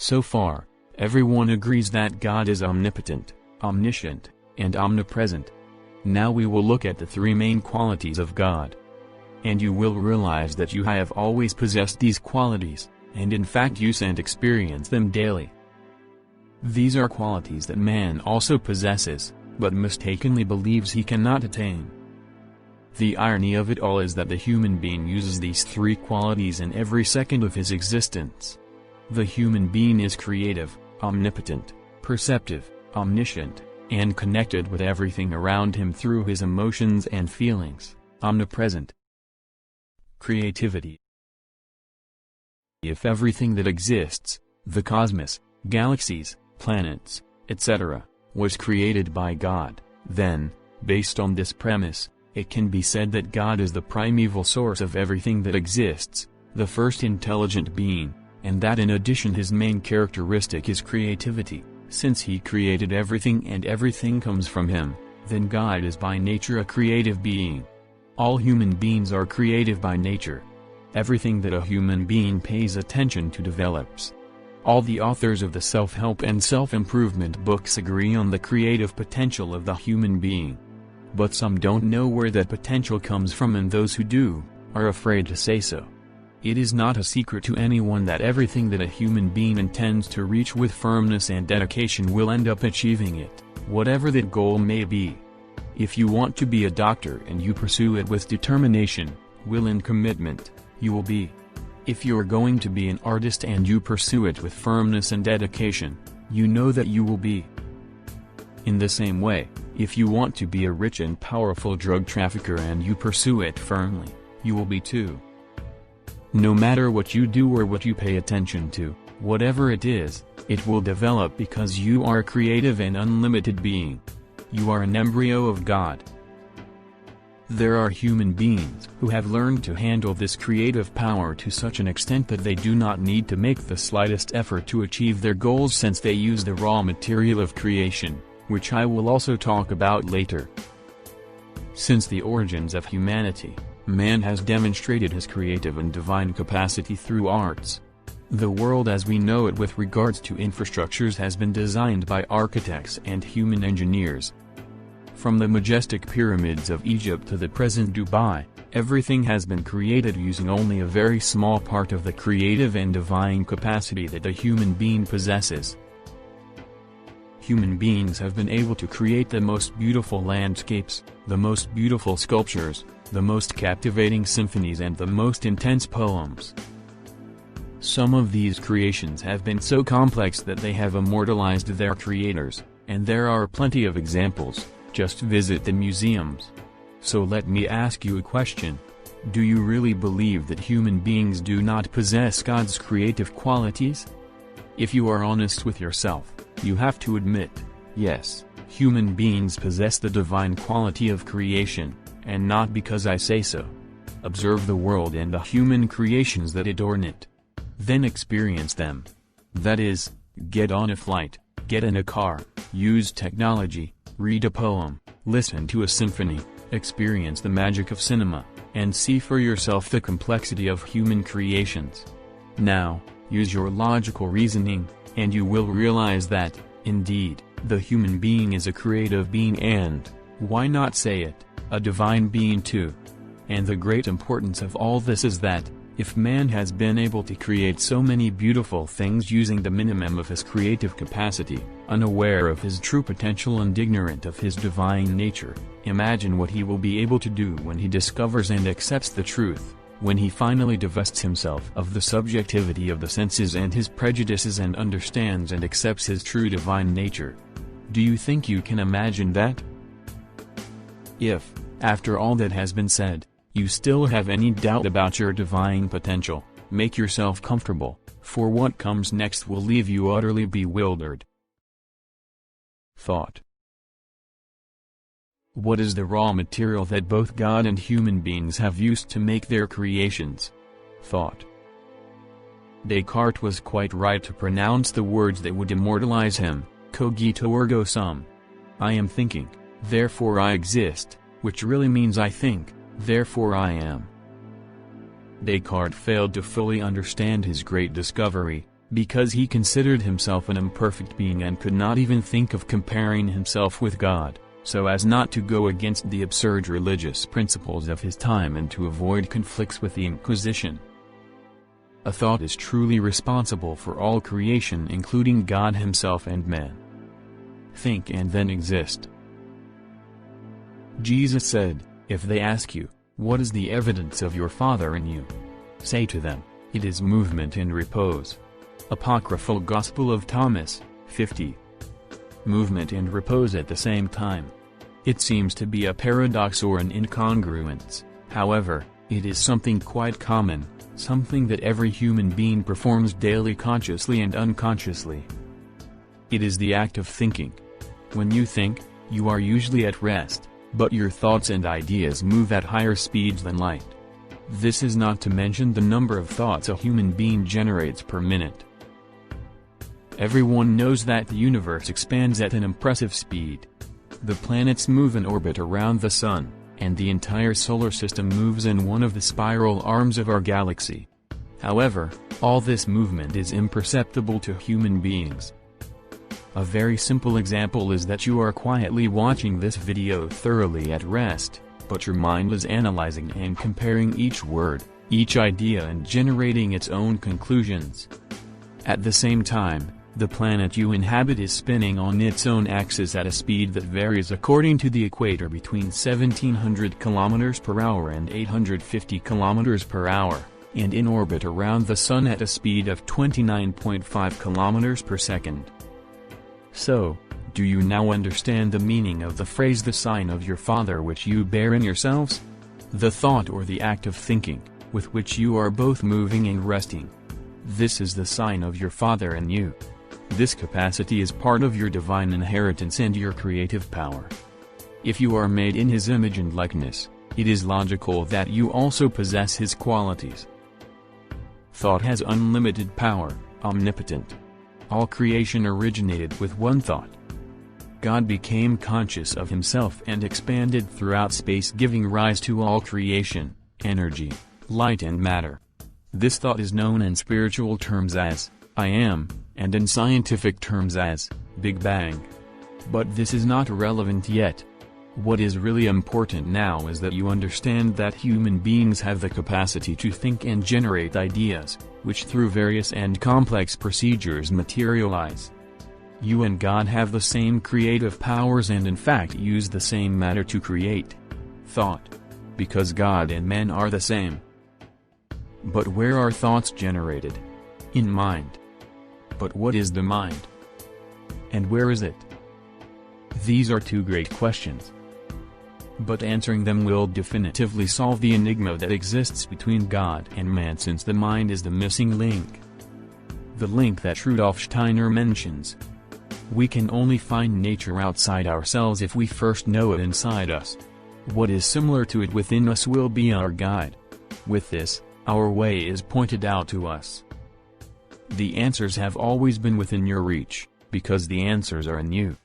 So far, everyone agrees that God is omnipotent, omniscient, and omnipresent. Now we will look at the three main qualities of God. And you will realize that you have always possessed these qualities, and in fact use and experience them daily. These are qualities that man also possesses, but mistakenly believes he cannot attain. The irony of it all is that the human being uses these three qualities in every second of his existence. The human being is creative, omnipotent, perceptive, omniscient, and connected with everything around him through his emotions and feelings, omnipresent. Creativity. If everything that exists, the cosmos, galaxies, planets, etc., was created by God, then, based on this premise, it can be said that God is the primeval source of everything that exists, the first intelligent being, and that in addition his main characteristic is creativity. Since he created everything and everything comes from him, then God is by nature a creative being. All human beings are creative by nature. Everything that a human being pays attention to develops. All the authors of the self-help and self-improvement books agree on the creative potential of the human being. But some don't know where that potential comes from, and those who do, are afraid to say so. It is not a secret to anyone that everything that a human being intends to reach with firmness and dedication will end up achieving it, whatever that goal may be. If you want to be a doctor and you pursue it with determination, will and commitment, you will be. If you are going to be an artist and you pursue it with firmness and dedication, you know that you will be. In the same way, if you want to be a rich and powerful drug trafficker and you pursue it firmly, you will be too. No matter what you do or what you pay attention to, whatever it is, it will develop because you are a creative and unlimited being. You are an embryo of God. There are human beings who have learned to handle this creative power to such an extent that they do not need to make the slightest effort to achieve their goals, since they use the raw material of creation, which I will also talk about later. Since the origins of humanity, man has demonstrated his creative and divine capacity through arts. The world as we know it with regards to infrastructures has been designed by architects and human engineers. From the majestic pyramids of Egypt to the present Dubai, everything has been created using only a very small part of the creative and divine capacity that a human being possesses. Human beings have been able to create the most beautiful landscapes, the most beautiful sculptures, the most captivating symphonies, and the most intense poems. Some of these creations have been so complex that they have immortalized their creators, and there are plenty of examples. Just visit the museums. So let me ask you a question. Do you really believe that human beings do not possess God's creative qualities? If you are honest with yourself, you have to admit, yes, human beings possess the divine quality of creation, and not because I say so. Observe the world and the human creations that adorn it. Then experience them. That is, get on a flight, get in a car, use technology, read a poem, listen to a symphony, experience the magic of cinema, and see for yourself the complexity of human creations. Now, use your logical reasoning, and you will realize that, indeed, the human being is a creative being and, why not say it, a divine being too. And the great importance of all this is that, if man has been able to create so many beautiful things using the minimum of his creative capacity, unaware of his true potential and ignorant of his divine nature, imagine what he will be able to do when he discovers and accepts the truth, when he finally divests himself of the subjectivity of the senses and his prejudices and understands and accepts his true divine nature. Do you think you can imagine that? If, after all that has been said, you still have any doubt about your divine potential, make yourself comfortable, for what comes next will leave you utterly bewildered. Thought. What is the raw material that both God and human beings have used to make their creations? Thought. Descartes was quite right to pronounce the words that would immortalize him, cogito ergo sum. I am thinking, therefore I exist, which really means I think, therefore I am. Descartes failed to fully understand his great discovery, because he considered himself an imperfect being and could not even think of comparing himself with God, so as not to go against the absurd religious principles of his time and to avoid conflicts with the Inquisition. A thought is truly responsible for all creation, including God himself and man. Think and then exist. Jesus said, "If they ask you, 'What is the evidence of your Father in you?' say to them, 'It is movement and repose.'" Apocryphal Gospel of Thomas, 50. Movement and repose at the same time. It seems to be a paradox or an incongruence, however, it is something quite common, something that every human being performs daily consciously and unconsciously. It is the act of thinking. When you think, you are usually at rest, but your thoughts and ideas move at higher speeds than light. This is not to mention the number of thoughts a human being generates per minute. Everyone knows that the universe expands at an impressive speed. The planets move in orbit around the Sun, and the entire solar system moves in one of the spiral arms of our galaxy. However, all this movement is imperceptible to human beings. A very simple example is that you are quietly watching this video thoroughly at rest, but your mind is analyzing and comparing each word, each idea and generating its own conclusions. At the same time, the planet you inhabit is spinning on its own axis at a speed that varies according to the equator between 1700 km per hour and 850 km per hour, and in orbit around the Sun at a speed of 29.5 km per second. So, do you now understand the meaning of the phrase "the sign of your Father which you bear in yourselves"? The thought or the act of thinking, with which you are both moving and resting. This is the sign of your Father in you. This capacity is part of your divine inheritance and your creative power. If you are made in His image and likeness, it is logical that you also possess His qualities. Thought has unlimited power, omnipotent. All creation originated with one thought. God became conscious of Himself and expanded throughout space, giving rise to all creation, energy, light and matter. This thought is known in spiritual terms as "I am," and in scientific terms as Big Bang. But this is not relevant yet. What is really important now is that you understand that human beings have the capacity to think and generate ideas, which through various and complex procedures materialize. You and God have the same creative powers and in fact use the same matter to create thought, because God and man are the same. But where are thoughts generated? In mind. But what is the mind? And where is it? These are two great questions. But answering them will definitively solve the enigma that exists between God and man, since the mind is the missing link. The link that Rudolf Steiner mentions. We can only find nature outside ourselves if we first know it inside us. What is similar to it within us will be our guide. With this, our way is pointed out to us. The answers have always been within your reach, because the answers are in you.